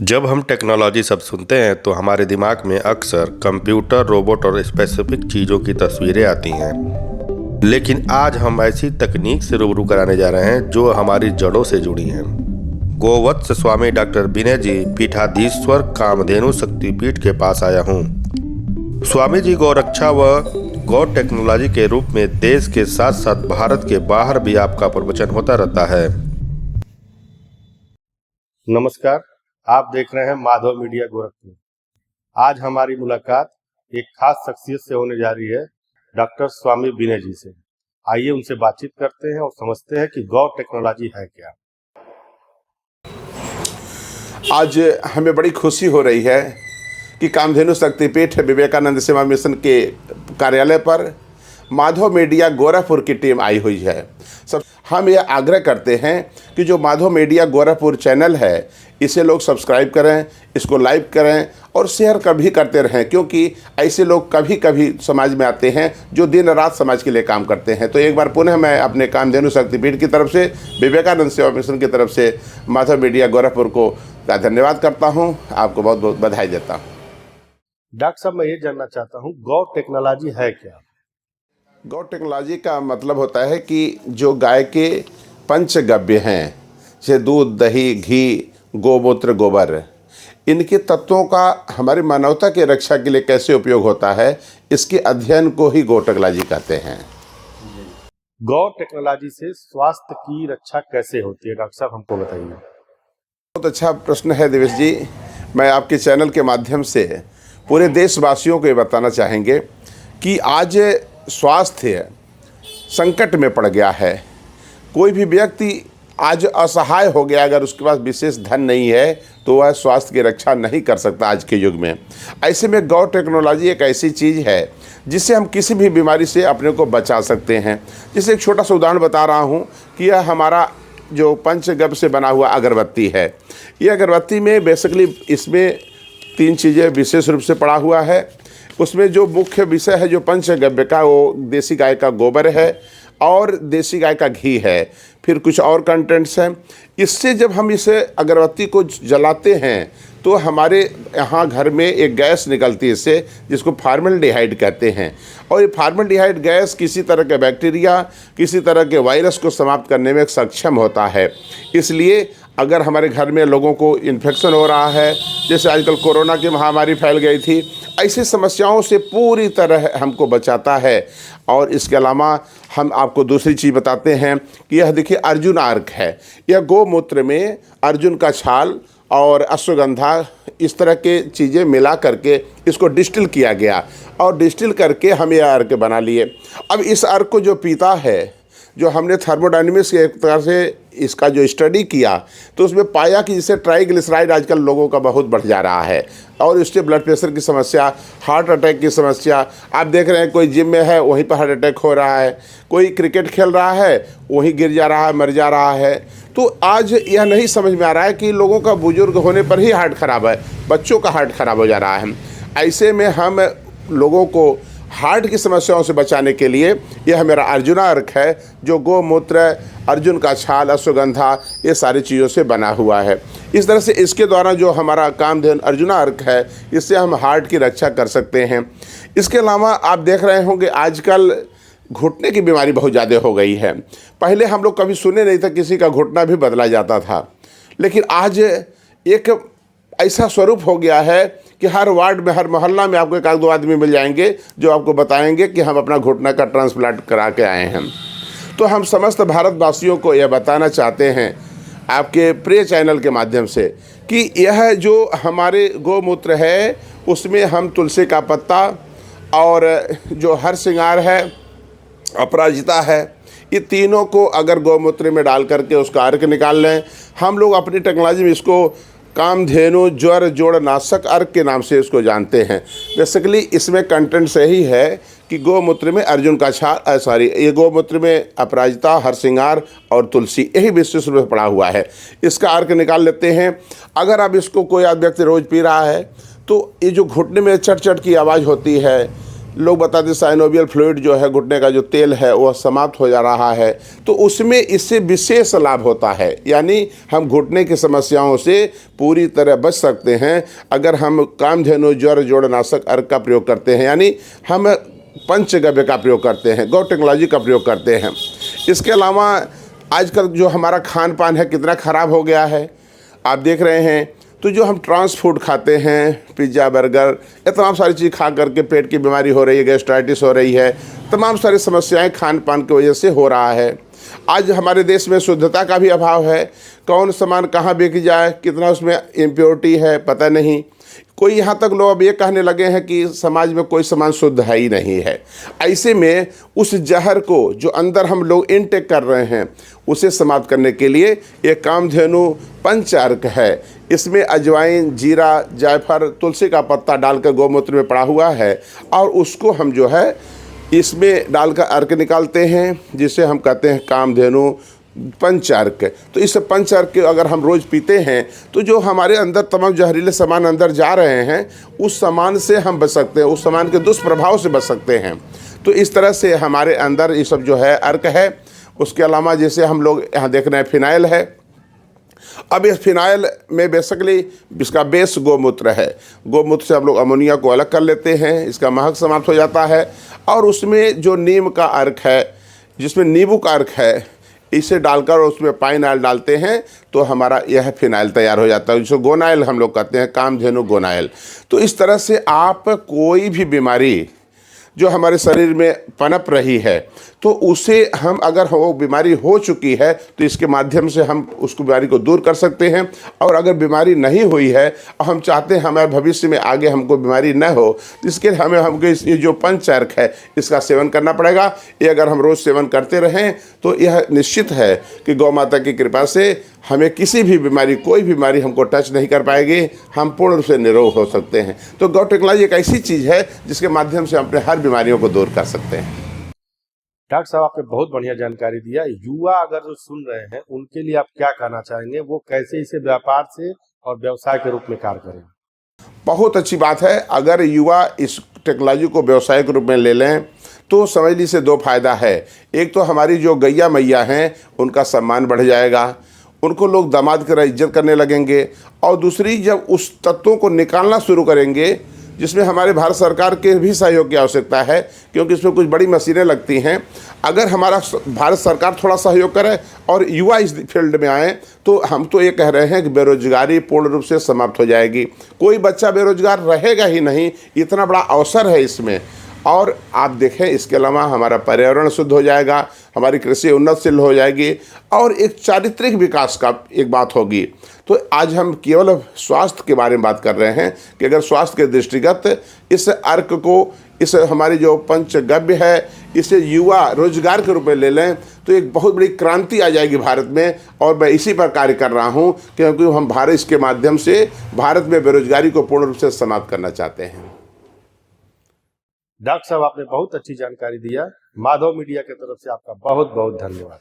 जब हम टेक्नोलॉजी शब्द सुनते हैं तो हमारे दिमाग में अक्सर कंप्यूटर, रोबोट और स्पेसिफिक चीज़ों की तस्वीरें आती हैं। लेकिन आज हम ऐसी तकनीक से रूबरू कराने जा रहे हैं जो हमारी जड़ों से जुड़ी हैं। गोवत्स स्वामी डॉक्टर विनय जी पीठाधीश्वर कामधेनु शक्तिपीठ के पास आया हूँ। स्वामी जी गौरक्षा व गौ टेक्नोलॉजी के रूप में देश के साथ साथ भारत के बाहर भी आपका प्रवचन होता रहता है। नमस्कार, आप देख रहे हैं माधव मीडिया गोरखपुर। आज हमारी मुलाकात एक खास शख्सियत से होने जा रही है, डॉक्टर स्वामी विनय जी से। आइए उनसे बातचीत करते हैं और समझते हैं कि गौ टेक्नोलॉजी है क्या। आज हमें बड़ी खुशी हो रही है कि कामधेनु शक्तिपीठ विवेकानंद सेवा मिशन के कार्यालय पर माधव मीडिया गोरखपुर की टीम आई हुई है। सब हम ये आग्रह करते हैं कि जो माधव मीडिया गोरखपुर चैनल है इसे लोग सब्सक्राइब करें, इसको लाइक करें और शेयर कभी करते रहें, क्योंकि ऐसे लोग कभी कभी समाज में आते हैं जो दिन रात समाज के लिए काम करते हैं। तो एक बार पुनः मैं अपने कामधेनु शक्तिपीठ की तरफ से, विवेकानंद सेवा मिशन की तरफ से माधव मीडिया गोरखपुर को धन्यवाद करता हूँ। आपको बहुत बहुत बधाई देता हूँ। डॉक्टर साहब, मैं ये जानना चाहता हूँ, गौ टेक्नोलॉजी है क्या? गौ टेक्नोलॉजी का मतलब होता है कि जो गाय के पंचगव्य हैं, जैसे दूध, दही, घी, गोमूत्र, गोबर, इनके तत्वों का हमारी मानवता की रक्षा के लिए कैसे उपयोग होता है, इसके अध्ययन को ही गौ टेक्नोलॉजी कहते हैं। गौ टेक्नोलॉजी से स्वास्थ्य की रक्षा कैसे होती है, डॉक्टर साहब हमको बताइए। बहुत अच्छा प्रश्न है देवेश जी। मैं आपके चैनल के माध्यम से पूरे देशवासियों को ये बताना चाहेंगे कि आज स्वास्थ्य संकट में पड़ गया है। कोई भी व्यक्ति आज असहाय हो गया, अगर उसके पास विशेष धन नहीं है तो वह स्वास्थ्य की रक्षा नहीं कर सकता आज के युग में। ऐसे में गौ टेक्नोलॉजी एक ऐसी चीज़ है जिससे हम किसी भी बीमारी से अपने को बचा सकते हैं। जैसे एक छोटा सा उदाहरण बता रहा हूँ कि यह हमारा जो पंचगव्य से बना हुआ अगरबत्ती है। ये अगरबत्ती में बेसिकली इसमें 3 चीज़ें विशेष रूप से पड़ा हुआ है। उसमें जो मुख्य विषय है जो पंचगव्य का, वो देसी गाय का गोबर है और देसी गाय का घी है, फिर कुछ और कंटेंट्स हैं। इससे जब हम इसे अगरबत्ती को जलाते हैं तो हमारे यहाँ घर में एक गैस निकलती है इससे, जिसको फॉर्मल्डिहाइड कहते हैं। और ये फॉर्मल्डिहाइड गैस किसी तरह के बैक्टीरिया, किसी तरह के वायरस को समाप्त करने में सक्षम होता है। इसलिए अगर हमारे घर में लोगों को इन्फेक्शन हो रहा है, जैसे आजकल कोरोना की महामारी फैल गई थी, ऐसी समस्याओं से पूरी तरह हमको बचाता है। और इसके अलावा हम आपको दूसरी चीज़ बताते हैं कि यह देखिए अर्जुन अर्क है। यह गोमूत्र में अर्जुन का छाल और अश्वगंधा, इस तरह के चीज़ें मिला करके इसको डिस्टिल किया गया और डिस्टिल करके हम यह अर्क बना लिए। अब इस अर्क को जो पीता है, जो हमने थर्मोडायनेमिक्स के एक तरह से इसका जो स्टडी किया तो उसमें पाया कि जैसे ट्राइग्लिसराइड आजकल लोगों का बहुत बढ़ जा रहा है और इससे ब्लड प्रेशर की समस्या, हार्ट अटैक की समस्या, आप देख रहे हैं कोई जिम में है वहीं पर हार्ट अटैक हो रहा है, कोई क्रिकेट खेल रहा है वहीं गिर जा रहा है, मर जा रहा है। तो आज यह नहीं समझ में आ रहा है कि लोगों का बुजुर्ग होने पर ही हार्ट खराब है, बच्चों का हार्ट खराब हो जा रहा है। ऐसे में हम लोगों को हार्ट की समस्याओं से बचाने के लिए यह मेरा अर्जुना अर्क है, जो गोमूत्र, अर्जुन का छाल, अश्वगंधा, ये सारी चीज़ों से बना हुआ है। इस तरह से इसके द्वारा जो हमारा कामधेनु अर्जुना अर्क है, इससे हम हार्ट की रक्षा कर सकते हैं। इसके अलावा आप देख रहे होंगे आजकल घुटने की बीमारी बहुत ज़्यादा हो गई है। पहले हम लोग कभी सुने नहीं था किसी का घुटना भी बदला जाता था, लेकिन आज एक ऐसा स्वरूप हो गया है कि हर वार्ड में, हर मोहल्ला में आपको 1-2 आदमी मिल जाएंगे जो आपको बताएंगे कि हम अपना घुटना का ट्रांसप्लांट करा के आए हैं। तो हम समस्त भारतवासियों को यह बताना चाहते हैं आपके प्रिय चैनल के माध्यम से कि यह जो हमारे गोमूत्र है उसमें हम तुलसी का पत्ता और जो हरसिंगार है, अपराजिता है, ये तीनों को अगर गोमूत्र में डाल करके उसका अर्क निकाल लें, हम लोग अपनी टेक्नोलॉजी में इसको कामधेनु ज्वर जोड़ नाशक अर्क के नाम से इसको जानते हैं। बेसिकली इसमें कंटेंट सही है कि गोमूत्र में अर्जुन का छाल, ये गोमूत्र में अपराजिता, हरसिंगार और तुलसी, यही विशेष रूप से पड़ा हुआ है। इसका अर्क निकाल लेते हैं। अगर अब इसको कोई व्यक्ति रोज़ पी रहा है तो ये जो घुटने में चट चट की आवाज़ होती है, लोग बताते हैं साइनोवियल फ्लूइड जो है, घुटने का जो तेल है वह समाप्त हो जा रहा है, तो उसमें इससे विशेष लाभ होता है। यानी हम घुटने की समस्याओं से पूरी तरह बच सकते हैं अगर हम कामधेनु ज्वर जोड़नाशक अर्क का प्रयोग करते हैं, यानी हम पंचगव्य का प्रयोग करते हैं, गौ टेक्नोलॉजी का प्रयोग करते हैं। इसके अलावा आजकल जो हमारा खान पान है कितना ख़राब हो गया है, आप देख रहे हैं। तो जो हम ट्रांस फूड खाते हैं, पिज़्ज़ा बर्गर, ये तमाम सारी चीज़ खा करके पेट की बीमारी हो रही है, गैस्ट्राइटिस हो रही है, तमाम सारी समस्याएं खान पान की वजह से हो रहा है। आज हमारे देश में शुद्धता का भी अभाव है। कौन सामान कहाँ बेच जाए, कितना उसमें इम्प्योरिटी है पता नहीं। कोई यहाँ तक लोग अब ये कहने लगे हैं कि समाज में कोई सामान शुद्ध है ही नहीं है। ऐसे में उस जहर को जो अंदर हम लोग इनटेक कर रहे हैं उसे समाप्त करने के लिए ये कामधेनु पंचार्क है। इसमें अजवाइन, जीरा, जायफल, तुलसी का पत्ता डालकर गौमूत्र में पड़ा हुआ है और उसको हम जो है इसमें डालकर अर्क निकालते हैं, जिसे हम कहते हैं कामधेनु पंचार्क। तो इस पंचार्क के अगर हम रोज़ पीते हैं तो जो हमारे अंदर तमाम जहरीले सामान अंदर जा रहे हैं उस सामान से हम बच सकते हैं, उस सामान के दुष्प्रभाव से बच सकते हैं। तो इस तरह से हमारे अंदर ये सब जो है अर्क है। उसके अलावा जैसे हम लोग यहाँ देख रहे हैं फिनाइल है। अब इस फिनाइल में बेसिकली इसका बेस गौमूत्र है। गौमूत्र से हम लोग अमोनिया को अलग कर लेते हैं, इसका महक समाप्त हो जाता है। और उसमें जो नीम का अर्क है, जिसमें नींबू का अर्क है, इसे डालकर उसमें पाइनऑयल डालते हैं तो हमारा यह फिनाइल तैयार हो जाता है, जिसको गोनाइल हम लोग कहते हैं, कामधेनु गोनाइल। तो इस तरह से आप कोई भी बीमारी जो हमारे शरीर में पनप रही है तो उसे हम अगर वो बीमारी हो चुकी है तो इसके माध्यम से हम उस बीमारी को दूर कर सकते हैं। और अगर बीमारी नहीं हुई है और हम चाहते हैं हमारे भविष्य में आगे हमको बीमारी न हो, तो इसके लिए हमको ये जो पंचार्क है इसका सेवन करना पड़ेगा। ये अगर हम रोज़ सेवन करते रहें तो यह निश्चित है कि गौ माता की कृपा से हमें किसी भी बीमारी, कोई बीमारी हमको टच नहीं कर पाएगी, हम पूर्ण रूप से निरोग हो सकते हैं। तो गौ टेक्नोलॉजी एक ऐसी चीज़ है जिसके माध्यम से हम अपने हर बीमारियों को दूर कर सकते हैं। डॉक्टर साहब, आपने बहुत बढ़िया जानकारी दिया। युवा अगर जो सुन रहे हैं उनके लिए आप क्या कहना चाहेंगे, वो कैसे इसे व्यापार से और व्यवसाय के रूप में कार्य करें? बहुत अच्छी बात है। अगर युवा इस टेक्नोलॉजी को व्यवसाय के रूप में ले लें तो समझ लीजिए से दो फायदा है। एक तो हमारी जो गैया मैया हैं उनका सम्मान बढ़ जाएगा, उनको लोग दामाद की तरह इज्जत करने लगेंगे। और दूसरी, जब उस तत्वों को निकालना शुरू करेंगे, जिसमें हमारे भारत सरकार के भी सहयोग की आवश्यकता है, क्योंकि इसमें कुछ बड़ी मशीनें लगती हैं। अगर हमारा भारत सरकार थोड़ा सहयोग करे और युवा इस फील्ड में आए तो हम तो ये कह रहे हैं कि बेरोजगारी पूर्ण रूप से समाप्त हो जाएगी। कोई बच्चा बेरोजगार रहेगा ही नहीं, इतना बड़ा अवसर है इसमें। और आप देखें, इसके अलावा हमारा पर्यावरण शुद्ध हो जाएगा, हमारी कृषि उन्नतशील हो जाएगी और एक चारित्रिक विकास का एक बात होगी। तो आज हम केवल स्वास्थ्य के बारे में बात कर रहे हैं कि अगर स्वास्थ्य के दृष्टिगत इस अर्क को, इस हमारी जो पंचगव्य है, इसे युवा रोजगार के रूप में ले लें तो एक बहुत बड़ी क्रांति आ जाएगी भारत में। और मैं इसी पर कार्य कर रहा हूँ, क्योंकि हम भारत इसके माध्यम से भारत में बेरोजगारी को पूर्ण रूप से समाप्त करना चाहते हैं। डॉक्टर साहब, आपने बहुत अच्छी जानकारी दिया। माधव मीडिया की तरफ से आपका बहुत बहुत धन्यवाद।